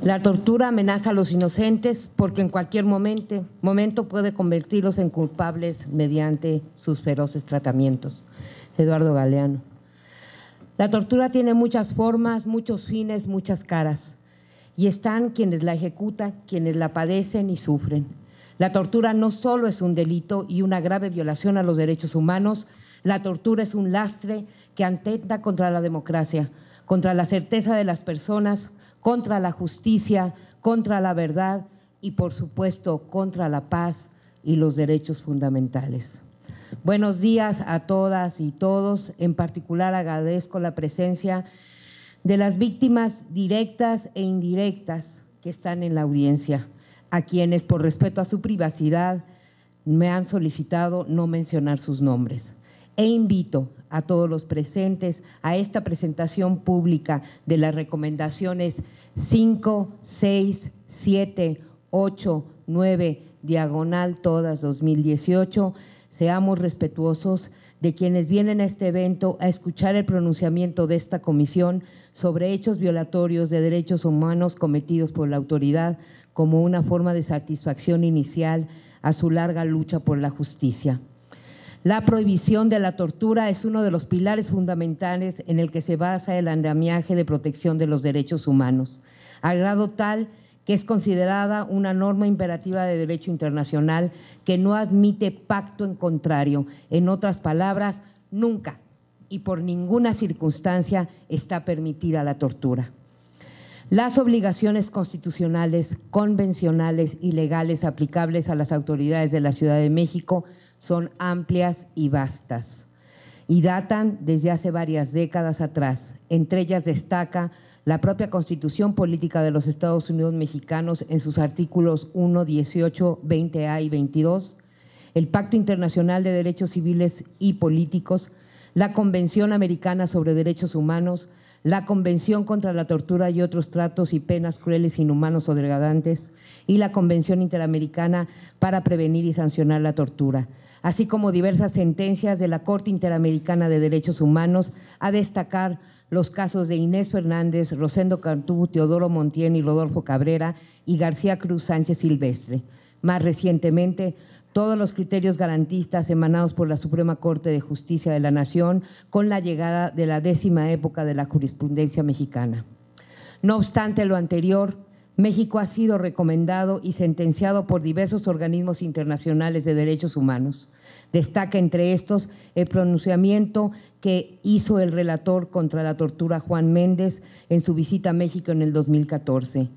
La tortura amenaza a los inocentes porque en cualquier momento puede convertirlos en culpables mediante sus feroces tratamientos. Eduardo Galeano. La tortura tiene muchas formas, muchos fines, muchas caras. Y están quienes la ejecutan, quienes la padecen y sufren. La tortura no solo es un delito y una grave violación a los derechos humanos, la tortura es un lastre que atenta contra la democracia, contra la certeza de las personas, contra la justicia, contra la verdad y, por supuesto, contra la paz y los derechos fundamentales. Buenos días a todas y todos. En particular agradezco la presencia de las víctimas directas e indirectas que están en la audiencia, a quienes, por respeto a su privacidad, me han solicitado no mencionar sus nombres. E invito a todos los presentes a esta presentación pública de las recomendaciones 5, 6, 7, 8, 9, diagonal todas 2018. Seamos respetuosos de quienes vienen a este evento a escuchar el pronunciamiento de esta comisión sobre hechos violatorios de derechos humanos cometidos por la autoridad como una forma de satisfacción inicial a su larga lucha por la justicia. La prohibición de la tortura es uno de los pilares fundamentales en el que se basa el andamiaje de protección de los derechos humanos, al grado tal que es considerada una norma imperativa de derecho internacional que no admite pacto en contrario. En otras palabras, nunca y por ninguna circunstancia está permitida la tortura. Las obligaciones constitucionales, convencionales y legales aplicables a las autoridades de la Ciudad de México son amplias y vastas y datan desde hace varias décadas atrás. Entre ellas destaca la propia Constitución Política de los Estados Unidos Mexicanos en sus artículos 1, 18, 20A y 22, el Pacto Internacional de Derechos Civiles y Políticos, la Convención Americana sobre Derechos Humanos, la Convención contra la Tortura y otros tratos y penas crueles, inhumanos o degradantes y la Convención Interamericana para prevenir y sancionar la tortura, así como diversas sentencias de la Corte Interamericana de Derechos Humanos, a destacar los casos de Inés Fernández, Rosendo Cantú, Teodoro Montiel y Rodolfo Cabrera y García Cruz Sánchez Silvestre. Más recientemente, todos los criterios garantistas emanados por la Suprema Corte de Justicia de la Nación con la llegada de la 10ª época de la jurisprudencia mexicana. No obstante lo anterior, México ha sido recomendado y sentenciado por diversos organismos internacionales de derechos humanos. Destaca entre estos el pronunciamiento que hizo el relator contra la tortura Juan Méndez en su visita a México en el 2014.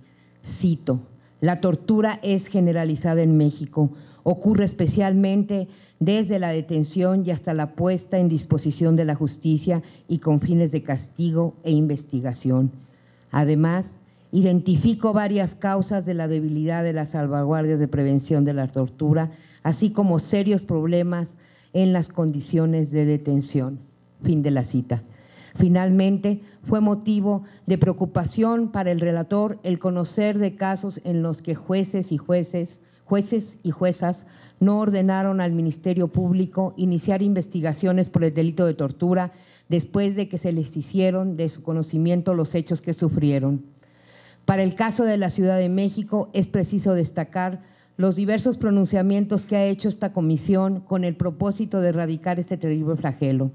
Cito: la tortura es generalizada en México, ocurre especialmente desde la detención y hasta la puesta en disposición de la justicia y con fines de castigo e investigación. Además, identifico varias causas de la debilidad de las salvaguardias de prevención de la tortura, así como serios problemas en las condiciones de detención. Fin de la cita. Finalmente, fue motivo de preocupación para el relator el conocer de casos en los que jueces y juezas no ordenaron al Ministerio Público iniciar investigaciones por el delito de tortura después de que se les hicieron de su conocimiento los hechos que sufrieron. Para el caso de la Ciudad de México es preciso destacar los diversos pronunciamientos que ha hecho esta comisión con el propósito de erradicar este terrible flagelo.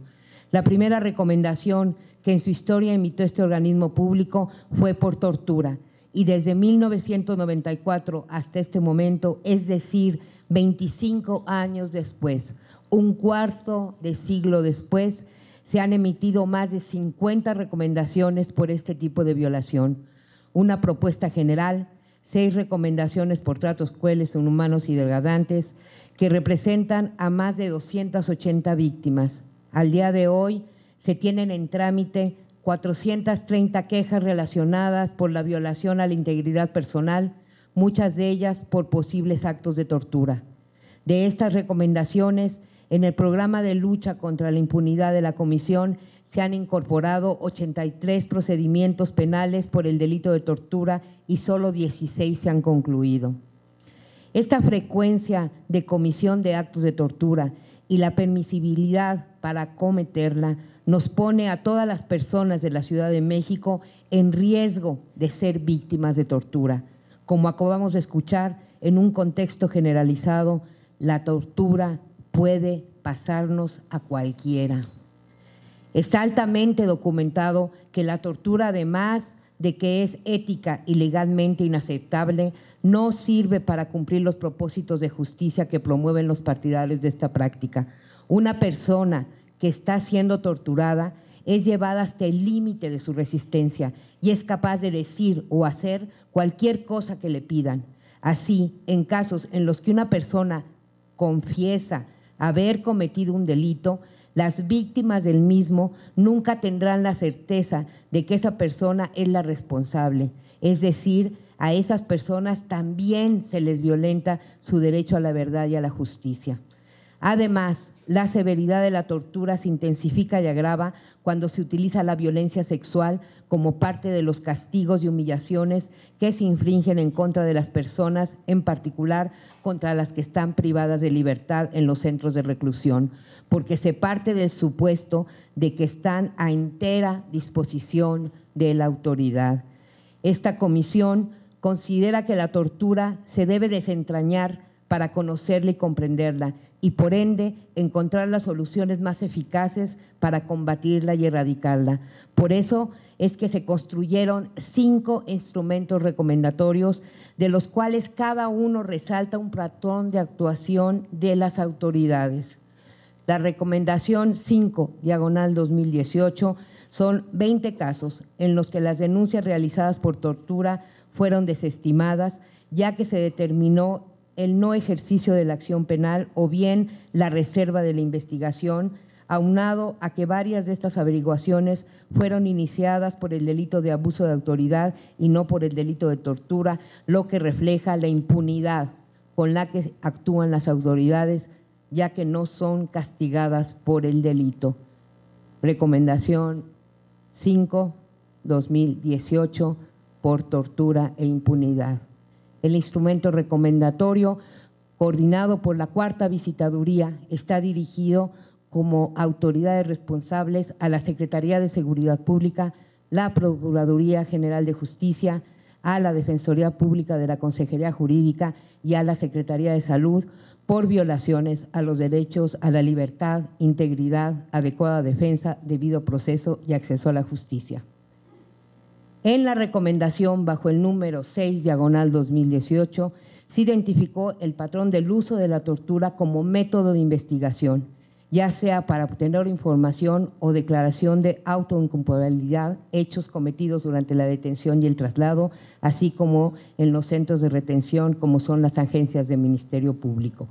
La primera recomendación que en su historia emitió este organismo público fue por tortura y desde 1994 hasta este momento, es decir, 25 años después, un cuarto de siglo después, se han emitido más de 50 recomendaciones por este tipo de violación. Una propuesta general, 6 recomendaciones por tratos crueles, inhumanos y degradantes que representan a más de 280 víctimas. Al día de hoy se tienen en trámite 430 quejas relacionadas por la violación a la integridad personal, muchas de ellas por posibles actos de tortura. De estas recomendaciones, en el programa de lucha contra la impunidad de la Comisión se han incorporado 83 procedimientos penales por el delito de tortura y solo 16 se han concluido. Esta frecuencia de comisión de actos de tortura y la permisibilidad para cometerla nos pone a todas las personas de la Ciudad de México en riesgo de ser víctimas de tortura. Como acabamos de escuchar, en un contexto generalizado, la tortura puede pasarnos a cualquiera. Está altamente documentado que la tortura, además de que es ética y legalmente inaceptable, no sirve para cumplir los propósitos de justicia que promueven los partidarios de esta práctica. Una persona que está siendo torturada es llevada hasta el límite de su resistencia y es capaz de decir o hacer cualquier cosa que le pidan. Así, en casos en los que una persona confiesa haber cometido un delito, las víctimas del mismo nunca tendrán la certeza de que esa persona es la responsable. Es decir, a esas personas también se les violenta su derecho a la verdad y a la justicia. Además, la severidad de la tortura se intensifica y agrava cuando se utiliza la violencia sexual como parte de los castigos y humillaciones que se infringen en contra de las personas, en particular contra las que están privadas de libertad en los centros de reclusión, porque se parte del supuesto de que están a entera disposición de la autoridad. Esta comisión considera que la tortura se debe desentrañar para conocerla y comprenderla y, por ende, encontrar las soluciones más eficaces para combatirla y erradicarla. Por eso es que se construyeron 5 instrumentos recomendatorios, de los cuales cada uno resalta un patrón de actuación de las autoridades. La recomendación 5/2018 son 20 casos en los que las denuncias realizadas por tortura fueron desestimadas, ya que se determinó el no ejercicio de la acción penal o bien la reserva de la investigación, aunado a que varias de estas averiguaciones fueron iniciadas por el delito de abuso de autoridad y no por el delito de tortura, lo que refleja la impunidad con la que actúan las autoridades, ya que no son castigadas por el delito. Recomendación 5/2018 por tortura e impunidad. El instrumento recomendatorio, coordinado por la 4ª Visitaduría, está dirigido como autoridades responsables a la Secretaría de Seguridad Pública, la Procuraduría General de Justicia, a la Defensoría Pública de la Consejería Jurídica y a la Secretaría de Salud por violaciones a los derechos a la libertad, integridad, adecuada defensa, debido proceso y acceso a la justicia. En la recomendación bajo el número 6/2018 se identificó el patrón del uso de la tortura como método de investigación, ya sea para obtener información o declaración de autoinculpabilidad, hechos cometidos durante la detención y el traslado, así como en los centros de retención, como son las agencias del Ministerio Público.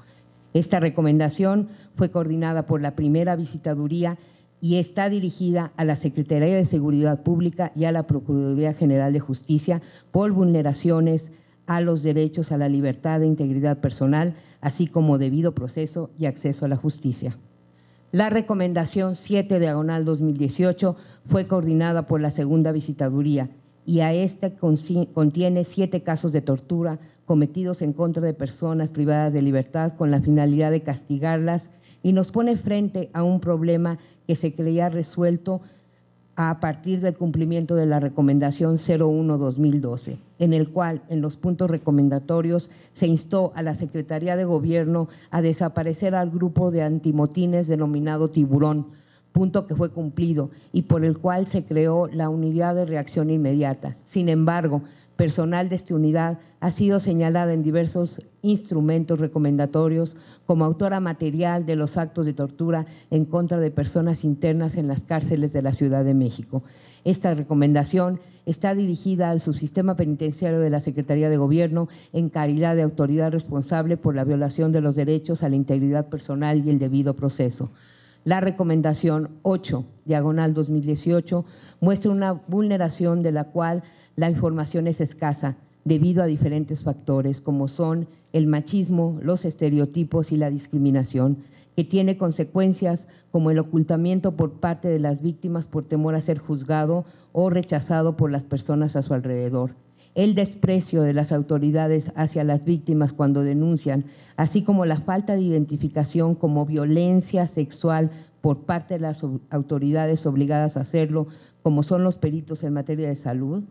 Esta recomendación fue coordinada por la 1ª Visitaduría y está dirigida a la Secretaría de Seguridad Pública y a la Procuraduría General de Justicia por vulneraciones a los derechos a la libertad e integridad personal, así como debido proceso y acceso a la justicia. La recomendación 7/2018 fue coordinada por la 2ª Visitaduría y a esta contiene 7 casos de tortura cometidos en contra de personas privadas de libertad con la finalidad de castigarlas, y nos pone frente a un problema que se creía resuelto a partir del cumplimiento de la recomendación 01/2012, en el cual, en los puntos recomendatorios, se instó a la Secretaría de Gobierno a desaparecer al grupo de antimotines denominado Tiburón, punto que fue cumplido y por el cual se creó la unidad de reacción inmediata. Sin embargo, personal de esta unidad ha sido señalada en diversos instrumentos recomendatorios como autora material de los actos de tortura en contra de personas internas en las cárceles de la Ciudad de México. Esta recomendación está dirigida al subsistema penitenciario de la Secretaría de Gobierno en calidad de autoridad responsable por la violación de los derechos a la integridad personal y el debido proceso. La recomendación 8/2018 muestra una vulneración de la cual la información es escasa debido a diferentes factores como son el machismo, los estereotipos y la discriminación, que tiene consecuencias como el ocultamiento por parte de las víctimas por temor a ser juzgado o rechazado por las personas a su alrededor, el desprecio de las autoridades hacia las víctimas cuando denuncian, así como la falta de identificación como violencia sexual por parte de las autoridades obligadas a hacerlo, como son los peritos en materia de salud.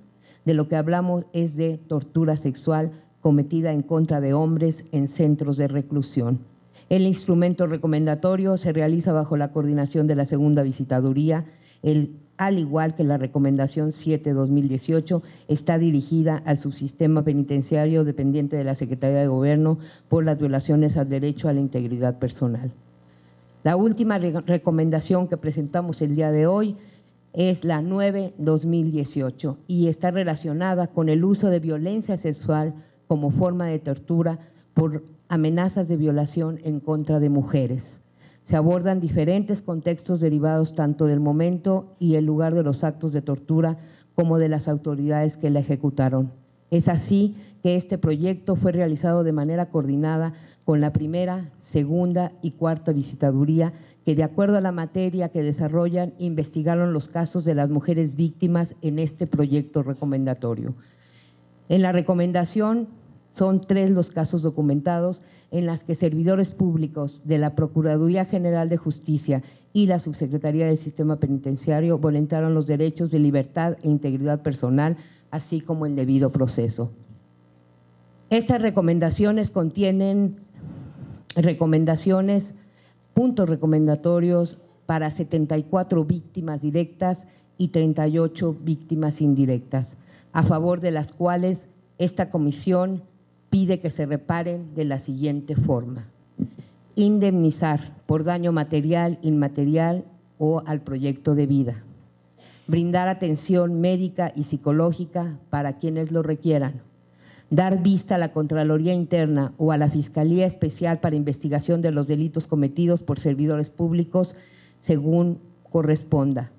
De lo que hablamos es de tortura sexual cometida en contra de hombres en centros de reclusión. El instrumento recomendatorio se realiza bajo la coordinación de la Segunda Visitaduría, al igual que la Recomendación 7/2018, está dirigida al subsistema penitenciario dependiente de la Secretaría de Gobierno por las violaciones al derecho a la integridad personal. La última recomendación que presentamos el día de hoy es la 9/2018 y está relacionada con el uso de violencia sexual como forma de tortura por amenazas de violación en contra de mujeres. Se abordan diferentes contextos derivados tanto del momento y el lugar de los actos de tortura como de las autoridades que la ejecutaron. Es así que este proyecto fue realizado de manera coordinada con la primera, segunda y cuarta visitaduría, que de acuerdo a la materia que desarrollan, investigaron los casos de las mujeres víctimas en este proyecto recomendatorio. En la recomendación son 3 los casos documentados en las que servidores públicos de la Procuraduría General de Justicia y la Subsecretaría del Sistema Penitenciario violentaron los derechos de libertad e integridad personal, así como el debido proceso. Estas recomendaciones contienen puntos recomendatorios para 74 víctimas directas y 38 víctimas indirectas, a favor de las cuales esta comisión pide que se reparen de la siguiente forma: indemnizar por daño material, inmaterial o al proyecto de vida, brindar atención médica y psicológica para quienes lo requieran, dar vista a la Contraloría Interna o a la Fiscalía Especial para Investigación de los Delitos cometidos por servidores públicos según corresponda,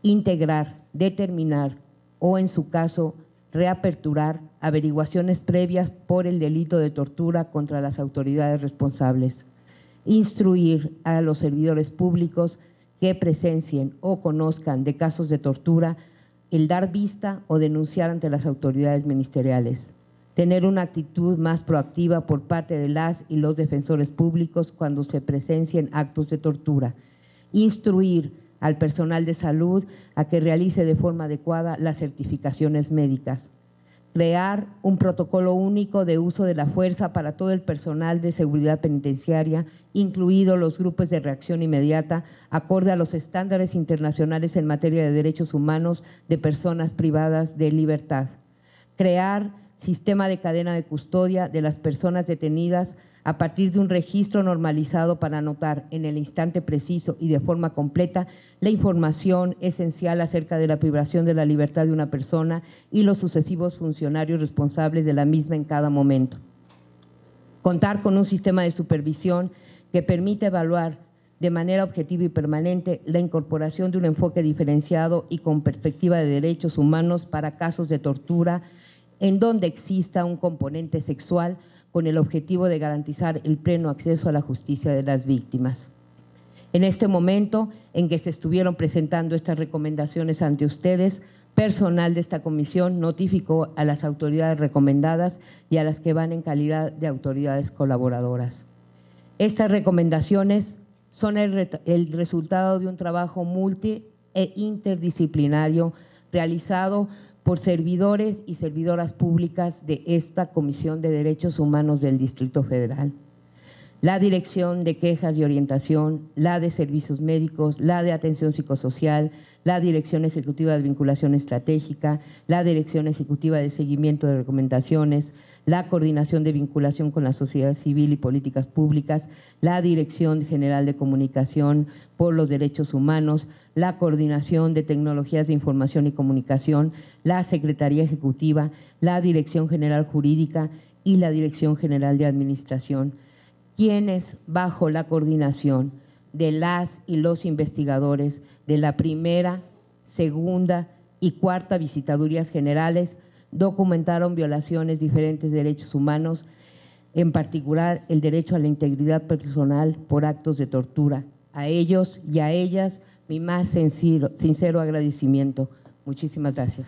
integrar, determinar o, en su caso, reaperturar averiguaciones previas por el delito de tortura contra las autoridades responsables, instruir a los servidores públicos que presencien o conozcan de casos de tortura el dar vista o denunciar ante las autoridades ministeriales, tener una actitud más proactiva por parte de las y los defensores públicos cuando se presencien actos de tortura, instruir al personal de salud a que realice de forma adecuada las certificaciones médicas, crear un protocolo único de uso de la fuerza para todo el personal de seguridad penitenciaria, incluidos los grupos de reacción inmediata, acorde a los estándares internacionales en materia de derechos humanos de personas privadas de libertad, crear sistema de cadena de custodia de las personas detenidas a partir de un registro normalizado para anotar en el instante preciso y de forma completa la información esencial acerca de la privación de la libertad de una persona y los sucesivos funcionarios responsables de la misma en cada momento. Contar con un sistema de supervisión que permita evaluar de manera objetiva y permanente la incorporación de un enfoque diferenciado y con perspectiva de derechos humanos para casos de tortura en donde exista un componente sexual, con el objetivo de garantizar el pleno acceso a la justicia de las víctimas. En este momento en que se estuvieron presentando estas recomendaciones ante ustedes, personal de esta comisión notificó a las autoridades recomendadas y a las que van en calidad de autoridades colaboradoras. Estas recomendaciones son el resultado de un trabajo multi e interdisciplinario realizado por servidores y servidoras públicas de esta Comisión de Derechos Humanos del Distrito Federal. La Dirección de Quejas y Orientación, la de Servicios Médicos, la de Atención Psicosocial, la Dirección Ejecutiva de Vinculación Estratégica, la Dirección Ejecutiva de Seguimiento de Recomendaciones, la Coordinación de Vinculación con la Sociedad Civil y Políticas Públicas, la Dirección General de Comunicación por los Derechos Humanos, la Coordinación de Tecnologías de Información y Comunicación, la Secretaría Ejecutiva, la Dirección General Jurídica y la Dirección General de Administración, quienes, bajo la coordinación de las y los investigadores de la primera, segunda y cuarta visitadurías generales, documentaron violaciones de diferentes derechos humanos, en particular el derecho a la integridad personal por actos de tortura. A ellos y a ellas, mi más sincero agradecimiento. Muchísimas gracias.